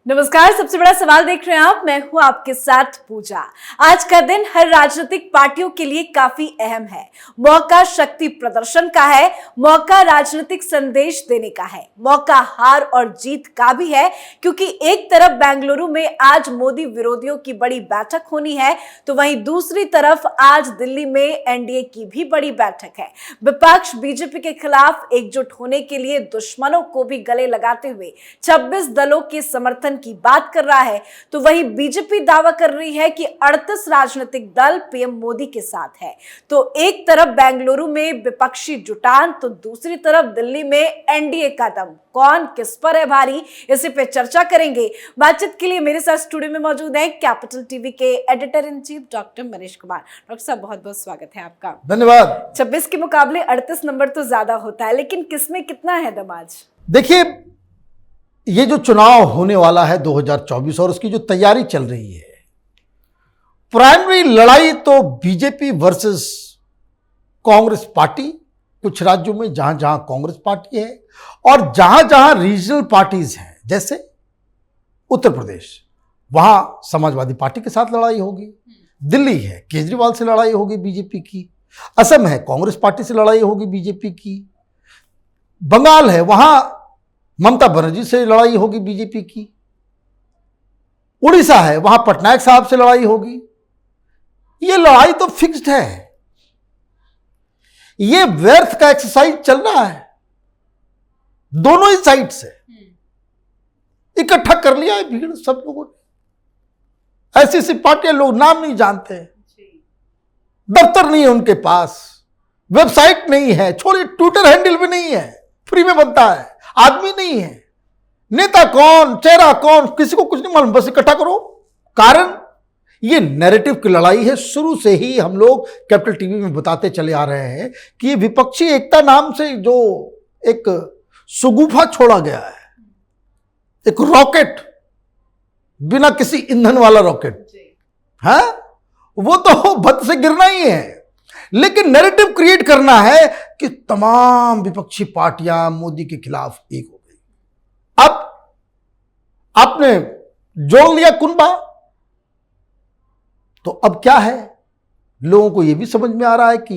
नमस्कार। सबसे बड़ा सवाल देख रहे हैं आप, मैं हूं आपके साथ पूजा। आज का दिन हर राजनीतिक पार्टियों के लिए काफी अहम है। मौका शक्ति प्रदर्शन का है, मौका राजनीतिक संदेश देने का है, मौका हार और जीत का भी है, क्योंकि एक तरफ बेंगलुरु में आज मोदी विरोधियों की बड़ी बैठक होनी है, तो वहीं दूसरी तरफ आज दिल्ली में एनडीए की भी बड़ी बैठक है। विपक्ष बीजेपी के खिलाफ एकजुट होने के लिए दुश्मनों को भी गले लगाते हुए 26 दलों के समर्थन की बात कर रहा है, तो वहीं बीजेपी दावा कर रही है कि 38 राजनीतिक दल पीएम मोदी के साथ है। तो एक तरफ बेंगलुरु में विपक्षी जुटान, तो दूसरी तरफ दिल्ली में एनडीए का दम। कौन किस पर है भारी, इसी पे चर्चा करेंगे। बातचीत के लिए मेरे साथ स्टूडियो में मौजूद है कैपिटल टीवी के editor in chief doctor Manish Kumar. Doctor साहब, बहुत बहुत स्वागत है आपका। धन्यवाद। 26 के मुकाबले 38 नंबर तो ज्यादा होता है, लेकिन किसमें कितना है दम आज? देखिए, ये जो चुनाव होने वाला है 2024 और उसकी जो तैयारी चल रही है, प्राइमरी लड़ाई तो बीजेपी वर्सेस कांग्रेस पार्टी, कुछ राज्यों में जहां जहां कांग्रेस पार्टी है और जहां जहां रीजनल पार्टीज हैं, जैसे उत्तर प्रदेश, वहां समाजवादी पार्टी के साथ लड़ाई होगी। दिल्ली है, केजरीवाल से लड़ाई होगी बीजेपी की। असम है, कांग्रेस पार्टी से लड़ाई होगी बीजेपी की। बंगाल है, वहां ममता बनर्जी से लड़ाई होगी बीजेपी की। उड़ीसा है, वहां पटनायक साहब से लड़ाई होगी। ये लड़ाई तो फिक्स्ड है, ये व्यर्थ का एक्सरसाइज चल रहा है। दोनों ही साइड से इकट्ठा कर लिया है भीड़ सब लोगों ने। ऐसी ऐसी पार्टियां, लोग नाम नहीं जानते, दफ्तर नहीं है उनके पास, वेबसाइट नहीं है, छोड़िए ट्विटर हैंडल भी नहीं है, फ्री में बनता है, आदमी नहीं है, नेता कौन, चेहरा कौन, किसी को कुछ नहीं मालूम, बस इकट्ठा करो। कारण ये नैरेटिव की लड़ाई है। शुरू से ही हम लोग कैपिटल टीवी में बताते चले आ रहे हैं कि ये विपक्षी एकता नाम से जो एक सुगुफा छोड़ा गया है, एक रॉकेट, बिना किसी ईंधन वाला रॉकेट है, वो तो भत से गिरना ही है। लेकिन नैरेटिव क्रिएट करना है कि तमाम विपक्षी पार्टियां मोदी के खिलाफ एक हो गई। अब आपने जोड़ लिया कुनबा, तो अब क्या है, लोगों को यह भी समझ में आ रहा है कि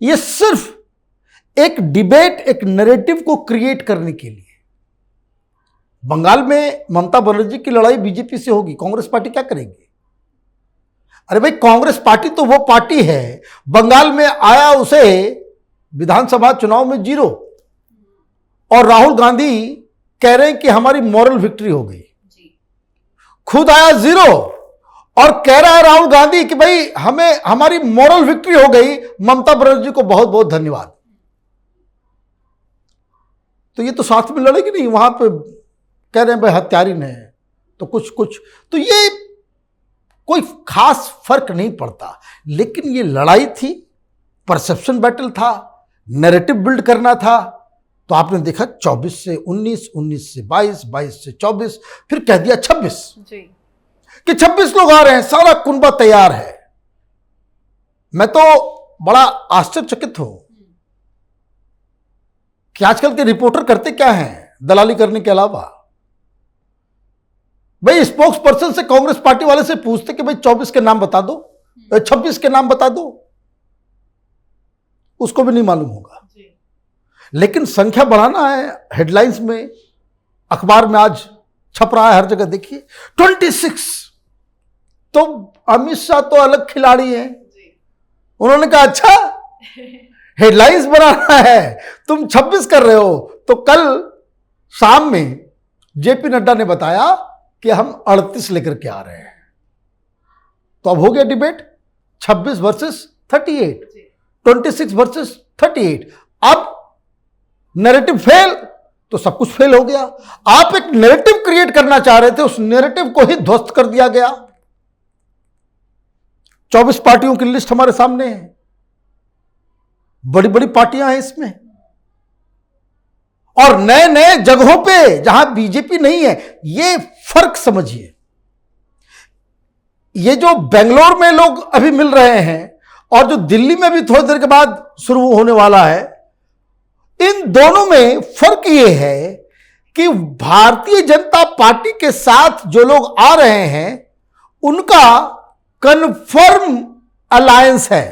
ये सिर्फ एक डिबेट, एक नैरेटिव को क्रिएट करने के लिए। बंगाल में ममता बनर्जी की लड़ाई बीजेपी से होगी, कांग्रेस पार्टी क्या करेगी? अरे भाई, कांग्रेस पार्टी तो वो पार्टी है, बंगाल में आया उसे विधानसभा चुनाव में 0, और राहुल गांधी कह रहे हैं कि हमारी मॉरल विक्ट्री हो गई। खुद आया 0 और कह रहा है राहुल गांधी कि भाई हमें हमारी मॉरल विक्ट्री हो गई, ममता बनर्जी को बहुत बहुत धन्यवाद। तो ये तो साथ में लड़ेगी नहीं, वहां पे कह रहे हैं भाई हत्यारिन है, तो कुछ तो ये कोई खास फर्क नहीं पड़ता। लेकिन ये लड़ाई थी, परसेप्शन बैटल था, नैरेटिव बिल्ड करना था। तो आपने देखा 24 से 19, 19 से 22, 22 से 24, फिर कह दिया 26 जी, कि 26 लोग आ रहे हैं, सारा कुनबा तैयार है। मैं तो बड़ा आश्चर्यचकित हूं कि आजकल के रिपोर्टर करते क्या हैं दलाली करने के अलावा। भाई, स्पोक्स पर्सन से कांग्रेस पार्टी वाले से पूछते कि भाई 24 के नाम बता दो, 26 के नाम बता दो, उसको भी नहीं मालूम होगा। लेकिन संख्या बढ़ाना है, हेडलाइंस में, अखबार में आज छप रहा है, हर जगह देखिए 26। तो अमित शाह तो अलग खिलाड़ी हैं, उन्होंने कहा अच्छा हेडलाइंस बनाना है, तुम 26 कर रहे हो। तो कल शाम में जेपी नड्डा ने बताया कि हम 38 लेकर के आ रहे हैं। तो अब हो गया डिबेट 26 वर्सेस 38, 26 वर्सेस 38। अब नैरेटिव फेल तो सब कुछ फेल हो गया। आप एक नैरेटिव क्रिएट करना चाह रहे थे, उस नैरेटिव को ही ध्वस्त कर दिया गया। 24 पार्टियों की लिस्ट हमारे सामने है, बड़ी बड़ी पार्टियां हैं इसमें, और नए नए जगहों पे जहां बीजेपी नहीं है। ये फर्क समझिए। ये जो बेंगलोर में लोग अभी मिल रहे हैं और जो दिल्ली में भी थोड़ी देर के बाद शुरू होने वाला है, इन दोनों में फर्क ये है कि भारतीय जनता पार्टी के साथ जो लोग आ रहे हैं उनका कन्फर्म अलायंस है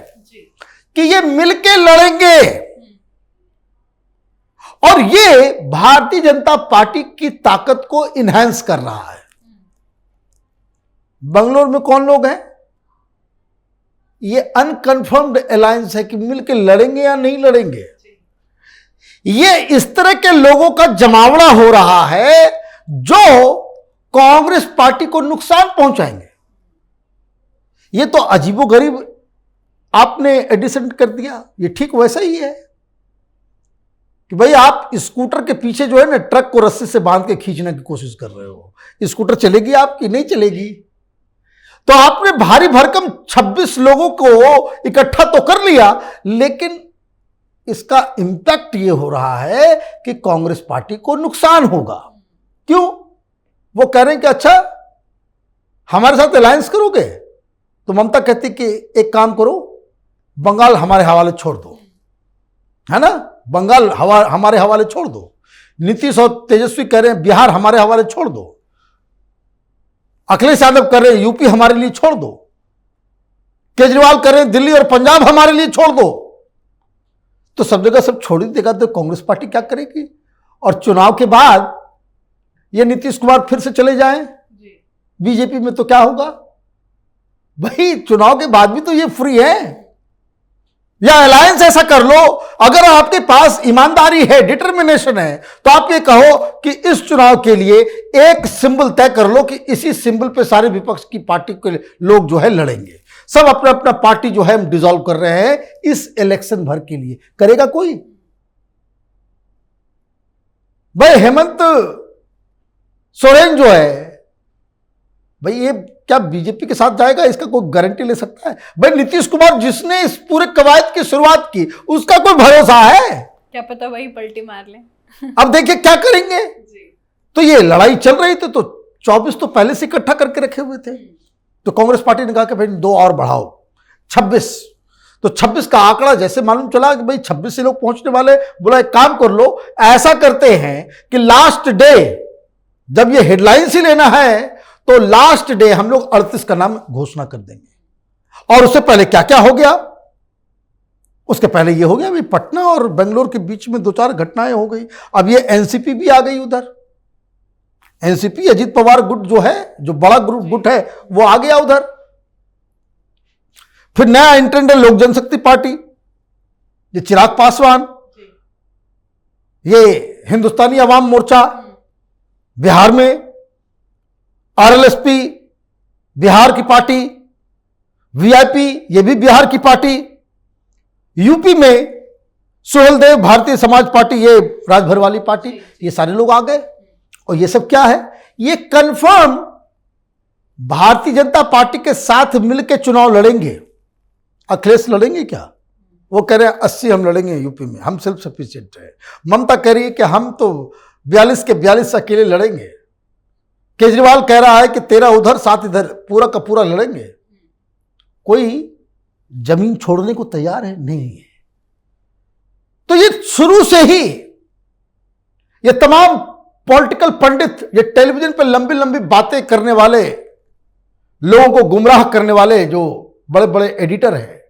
कि ये मिलके लड़ेंगे, और ये भारतीय जनता पार्टी की ताकत को इनहैंस कर रहा है। बंगलोर में कौन लोग हैं? ये अनकन्फर्म्ड अलायंस है कि मिलके लड़ेंगे या नहीं लड़ेंगे। ये इस तरह के लोगों का जमावड़ा हो रहा है जो कांग्रेस पार्टी को नुकसान पहुंचाएंगे। ये तो अजीबोगरीब आपने एडिशन कर दिया। ये ठीक वैसा ही है कि भाई आप स्कूटर के पीछे जो है ना ट्रक को रस्सी से बांध के खींचने की कोशिश कर रहे हो। स्कूटर चलेगी आपकी? नहीं चलेगी। तो आपने भारी भरकम 26 लोगों को इकट्ठा तो कर लिया, लेकिन इसका इंपैक्ट ये हो रहा है कि कांग्रेस पार्टी को नुकसान होगा। क्यों? वो कह रहे हैं कि अच्छा हमारे साथ अलायंस करोगे, तो ममता कहती कि एक काम करो, बंगाल हमारे हवाले छोड़ दो, है ना, बंगाल हमारे हवाले छोड़ दो। नीतीश और तेजस्वी कह रहे हैं बिहार हमारे हवाले छोड़ दो। अखिलेश यादव कर रहे हैं यूपी हमारे लिए छोड़ दो। केजरीवाल कर रहे हैं दिल्ली और पंजाब हमारे लिए छोड़ दो। तो सब जगह सब छोड़ ही देगा तो कांग्रेस पार्टी क्या करेगी? और चुनाव के बाद ये नीतीश कुमार फिर से चले जाएं बीजेपी में तो क्या होगा? भाई चुनाव के बाद भी तो ये फ्री है। या अलायंस ऐसा कर लो, अगर आपके पास ईमानदारी है, डिटर्मिनेशन है, तो आप ये कहो कि इस चुनाव के लिए एक सिंबल तय कर लो कि इसी सिंबल पे सारे विपक्ष की पार्टी के लोग जो है लड़ेंगे। सब अपना अपना पार्टी जो है हम डिसॉल्व कर रहे हैं इस इलेक्शन भर के लिए। करेगा कोई? भाई हेमंत सोरेन जो है, भाई ये क्या बीजेपी के साथ जाएगा? इसका कोई गारंटी ले सकता है? भाई नीतीश कुमार जिसने इस पूरे कवायद की शुरुआत की, उसका कोई भरोसा है? क्या पता वही पलटी मार ले। अब देखिए क्या करेंगे। तो ये लड़ाई चल रही थी, तो 24 तो पहले से इकट्ठा करके रखे हुए थे। तो कांग्रेस पार्टी ने कहा कि भाई 2 और बढ़ाओ, 26। तो 26 का आंकड़ा जैसे मालूम चला कि भाई 26 से लोग पहुंचने वाले, बोला एक काम कर लो, ऐसा करते हैं कि लास्ट डे जब ये हेडलाइंस ही लेना है तो लास्ट डे हम लोग 38 का नाम घोषणा कर देंगे। और उससे पहले क्या क्या हो गया? उसके पहले ये हो गया भाई पटना और बेंगलोर के बीच में 2-4 घटनाएं हो गई। अब ये एनसीपी भी आ गई उधर। एनसीपी अजीत पवार गुट जो है, जो बड़ा ग्रुप गुट है, वो आ गया उधर। फिर नया एंट्रेंट है लोक जनशक्ति पार्टी, ये चिराग पासवान, ये हिंदुस्तानी अवाम मोर्चा बिहार में, आरएलएसपी बिहार की पार्टी, वीआईपी ये भी बिहार की पार्टी, यूपी में सुहेलदेव भारतीय समाज पार्टी, ये राजभर वाली पार्टी, ये सारे लोग आ गए। और ये सब क्या है? ये कंफर्म भारतीय जनता पार्टी के साथ मिलकर चुनाव लड़ेंगे। अखिलेश लड़ेंगे क्या? वो कह रहे हैं 80 हम लड़ेंगे यूपी में, हम सेल्फ सफिशिएंट है। ममता कह रही है कि हम तो 42 के 42 अकेले लड़ेंगे। केजरीवाल कह रहा है कि 13 उधर 7 इधर, पूरा का पूरा लड़ेंगे। कोई जमीन छोड़ने को तैयार है? नहीं है। तो ये शुरू से ही ये तमाम पॉलिटिकल पंडित, ये टेलीविजन पर लंबी लंबी बातें करने वाले, लोगों को गुमराह करने वाले जो बड़े बड़े एडिटर हैं,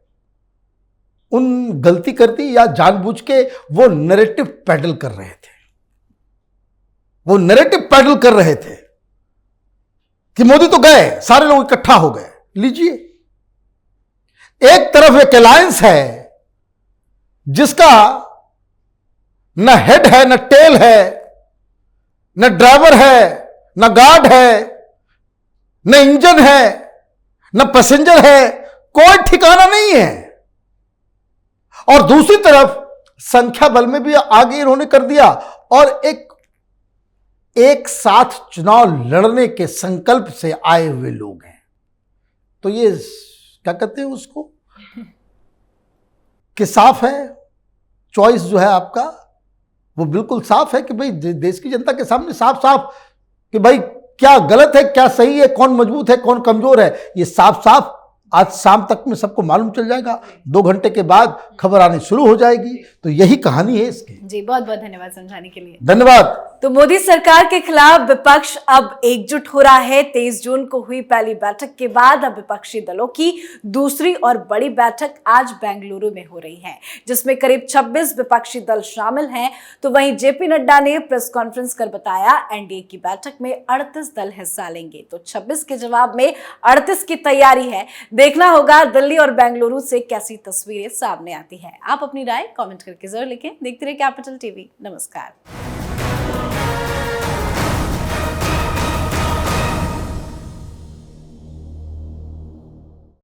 उन गलती कर दी या जानबूझ के वो नैरेटिव पैडल कर रहे थे। वो नैरेटिव पैडल कर रहे थे कि मोदी तो गए, सारे लोग इकट्ठा हो गए। लीजिए, एक तरफ एक अलायंस है जिसका न हेड है, न टेल है, न ड्राइवर है, न गार्ड है, न इंजन है, न पैसेंजर है, कोई ठिकाना नहीं है। और दूसरी तरफ संख्या बल में भी आगे इन्होंने कर दिया और एक साथ चुनाव लड़ने के संकल्प से आए हुए लोग हैं। तो ये क्या कहते हैं उसको कि साफ है, चॉइस जो है आपका वो बिल्कुल साफ है कि भाई देश की जनता के सामने साफ साफ कि भाई क्या गलत है, क्या सही है, कौन मजबूत है, कौन कमजोर है, ये साफ साफ आज शाम तक में सबको मालूम चल जाएगा। 2 घंटे के बाद खबर आनी शुरू हो जाएगी। तो तो यही कहानी है इसकी। जी, बहुत बहुत धन्यवाद समझाने के लिए। धन्यवाद। तो मोदी सरकार के खिलाफ विपक्ष अब एकजुट हो रहा है। 23 जून को हुई पहली बैठक के बाद अब विपक्षी दलों की दूसरी और बड़ी बैठक आज बेंगलुरु में हो रही है, जिसमें करीब 26 विपक्षी दल शामिल हैं। तो वहीं जेपी नड्डा ने प्रेस कॉन्फ्रेंस कर बताया एनडीए की बैठक में 38 दल हिस्सा लेंगे। तो 26 के जवाब में 38 की तैयारी है। देखना होगा दिल्ली और बेंगलुरु से कैसी तस्वीरें सामने आती है। आप अपनी राय कॉमेंट करके जरूर लिखें। देखते रहिए कैपिटल टीवी। नमस्कार।